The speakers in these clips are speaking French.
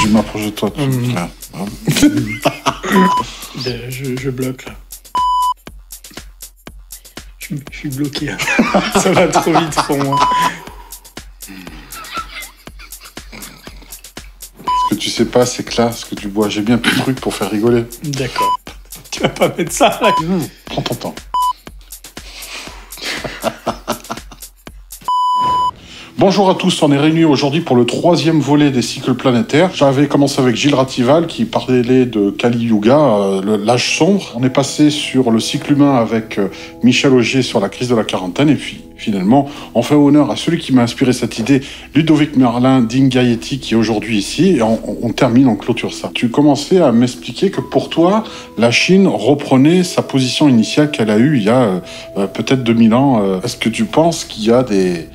je m'approche de toi. Je bloque là. Je suis bloqué. Ça va trop vite pour moi. Ce que tu sais pas, c'est que là, ce que tu bois, j'ai bien plus de trucs pour faire rigoler. D'accord. Tu vas pas mettre ça là. Prends ton temps. Bonjour à tous, on est réunis aujourd'hui pour le 3e volet des cycles planétaires. J'avais commencé avec Gilles Ratival qui parlait de Kali Yuga, l'âge sombre. On est passé sur le cycle humain avec Michel Augier sur la crise de la quarantaine. Et puis finalement, on fait honneur à celui qui m'a inspiré cette idée, Ludovic Merlin d'Ingaïeti, qui est aujourd'hui ici. Et on termine, on clôture ça. Tu commençais à m'expliquer que pour toi, la Chine reprenait sa position initiale qu'elle a eue il y a peut-être 2000 ans. Est-ce que tu penses qu'il y a des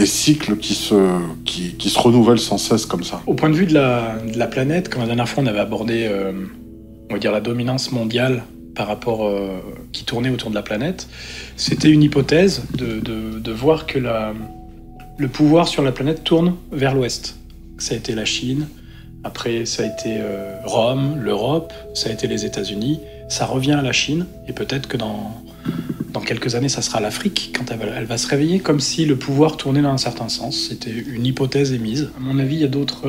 cycles qui se renouvellent sans cesse comme ça? Au point de vue de la planète, comme la dernière fois on avait abordé on va dire la dominance mondiale par rapport qui tournait autour de la planète, c'était une hypothèse de voir que le pouvoir sur la planète tourne vers l'ouest. Ça a été la Chine, après ça a été Rome, l'Europe, ça a été les États-Unis, ça revient à la Chine, et peut-être que dans quelques années, ça sera l'Afrique, quand elle va se réveiller, comme si le pouvoir tournait dans un certain sens. C'était une hypothèse émise. À mon avis, il y a d'autres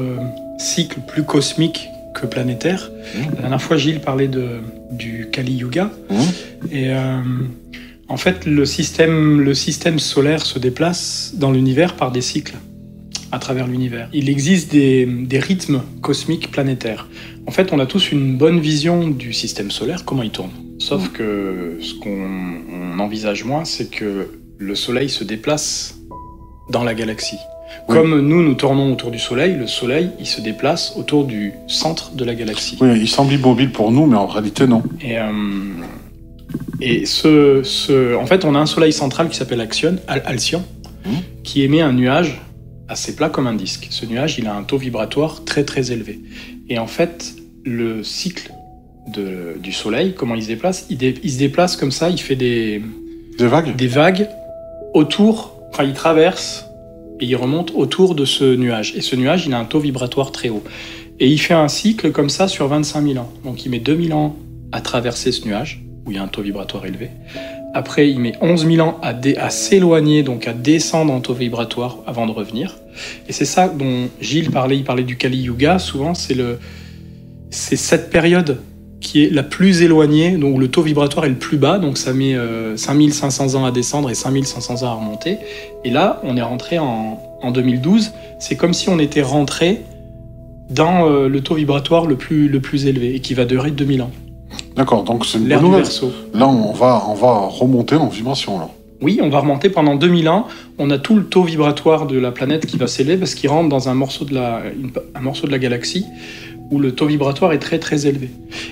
cycles plus cosmiques que planétaires. La dernière fois, Gilles parlait du Kali Yuga. Et en fait, le système solaire se déplace dans l'univers par des cycles, à travers l'univers. Il existe des rythmes cosmiques planétaires. En fait, on a tous une bonne vision du système solaire, comment il tourne. Sauf que ce qu'on envisage moins, c'est que le Soleil se déplace dans la galaxie. Oui. Comme nous tournons autour du Soleil, le Soleil, il se déplace autour du centre de la galaxie. Oui, il semble immobile pour nous, mais en réalité, non. Et en fait, on a un Soleil central qui s'appelle Alcyon, qui émet un nuage assez plat comme un disque. Ce nuage, il a un taux vibratoire très très élevé. Et en fait, le cycle du Soleil, comment il se déplace, il se déplace comme ça, il fait des vagues autour, enfin il traverse et il remonte autour de ce nuage. Et ce nuage, il a un taux vibratoire très haut. Et il fait un cycle comme ça sur 25 000 ans. Donc il met 2000 ans à traverser ce nuage, où il y a un taux vibratoire élevé. Après, il met 11 000 ans à s'éloigner, donc à descendre en taux vibratoire avant de revenir. Et c'est ça dont Gilles parlait, il parlait du Kali Yuga. Souvent, c'est cette période qui est la plus éloignée, donc le taux vibratoire est le plus bas, donc ça met 5500 ans à descendre et 5500 ans à remonter. Et là, on est rentré en 2012. C'est comme si on était rentré dans le taux vibratoire le plus élevé, et qui va durer 2000 ans. D'accord, donc c'est une bonne nouvelle. Là, on va remonter en vibration, là. Oui, on va remonter pendant 2000 ans. On a tout le taux vibratoire de la planète qui va s'élever parce qu'il rentre dans un morceau de la galaxie où le taux vibratoire est très très élevé.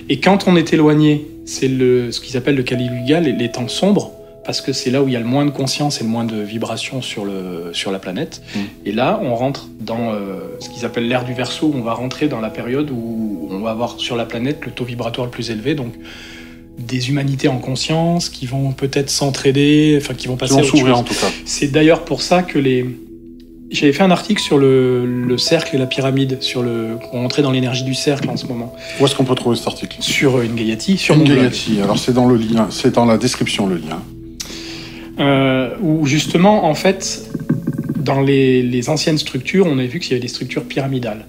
Et quand on est éloigné, c'est ce qu'ils appellent le Kali Yuga, les temps sombres, parce que c'est là où il y a le moins de conscience et le moins de vibrations sur la planète. Et là, on rentre dans ce qu'ils appellent l'ère du Verseau, où on va rentrer dans la période où on va avoir sur la planète le taux vibratoire le plus élevé, donc des humanités en conscience qui vont peut-être s'entraider, enfin qui vont passer à autre chose. En tout cas. C'est d'ailleurs pour ça que j'avais fait un article sur le cercle et la pyramide, on rentrait dans l'énergie du cercle en ce moment. Où est-ce qu'on peut trouver cet article? Sur Ingaïeti, sur mon blog. Ingaïeti, alors c'est dans le lien, c'est dans la description le lien. Où justement, en fait, dans les anciennes structures, on avait vu qu'il y avait des structures pyramidales,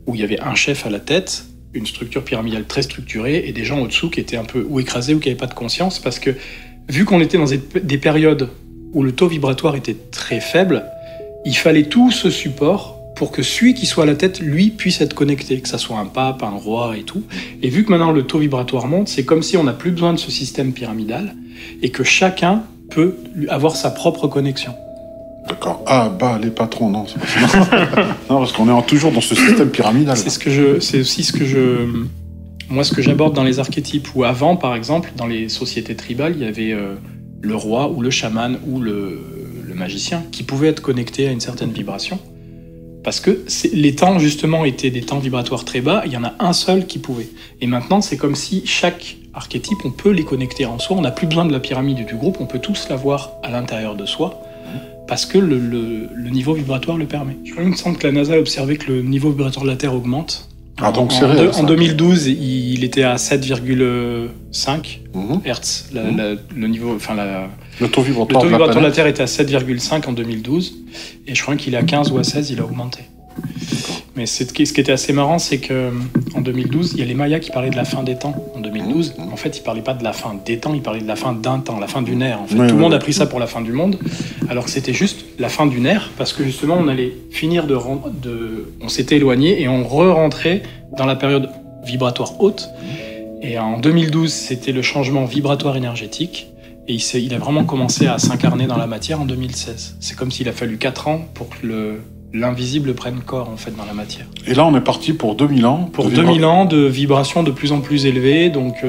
où il y avait un chef à la tête, une structure pyramidale très structurée, et des gens au-dessous qui étaient un peu ou écrasés ou qui n'avaient pas de conscience, parce que vu qu'on était dans des périodes où le taux vibratoire était très faible, il fallait tout ce support pour que celui qui soit à la tête, lui, puisse être connecté, que ça soit un pape, un roi et tout. Et vu que maintenant le taux vibratoire monte, c'est comme si on n'a plus besoin de ce système pyramidal et que chacun peut avoir sa propre connexion. D'accord. Ah, bah, les patrons, non, c'est pas ça. Non, parce qu'on est toujours dans ce système pyramidal. C'est aussi ce que j'aborde dans les archétypes, où avant, par exemple, dans les sociétés tribales, il y avait le roi ou le chaman ou le magicien qui pouvait être connecté à une certaine vibration. Parce que les temps, justement, étaient des temps vibratoires très bas, il y en a un seul qui pouvait. Et maintenant, c'est comme si chaque archétype, on peut les connecter en soi, on n'a plus besoin de la pyramide du groupe, on peut tous l'avoir à l'intérieur de soi, parce que le niveau vibratoire le permet. Je crois qu'il me semble que la NASA a observé que le niveau vibratoire de la Terre augmente Ah, donc c'est réel. En 2012, il était à 7,5 Hertz. Le niveau, enfin le taux vibratoire, de la Terre était à 7,5 en 2012. Et je crois qu'il est à 15 ou à 16, il a augmenté. Mais ce qui était assez marrant, c'est qu'en 2012, il y a les Mayas qui parlaient de la fin des temps. En 2012, en fait, ils ne parlaient pas de la fin des temps, ils parlaient de la fin d'un temps, la fin d'une ère. En fait. Tout le monde a pris ça pour la fin du monde, alors que c'était juste la fin d'une ère, parce que justement, on allait finir on s'était éloigné et on re-rentrait dans la période vibratoire haute. Et en 2012, c'était le changement vibratoire énergétique. Et il a vraiment commencé à s'incarner dans la matière en 2016. C'est comme s'il a fallu 4 ans pour que l'invisible prenne corps en fait dans la matière. Et là, on est parti pour 2000 ans. Pour 2000 ans de vibrations de plus en plus élevées. Donc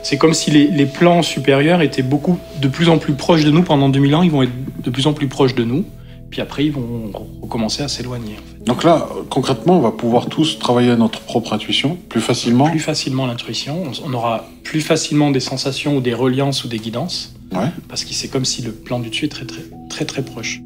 c'est comme si les plans supérieurs étaient de plus en plus proches de nous. Pendant 2000 ans, ils vont être de plus en plus proches de nous. Puis après, ils vont recommencer à s'éloigner. En fait. Donc là, concrètement, on va pouvoir tous travailler à notre propre intuition plus facilement. Plus facilement l'intuition. On aura plus facilement des sensations ou des reliances ou des guidances. Ouais. Parce que c'est comme si le plan du dessus est très, très, très, très proche.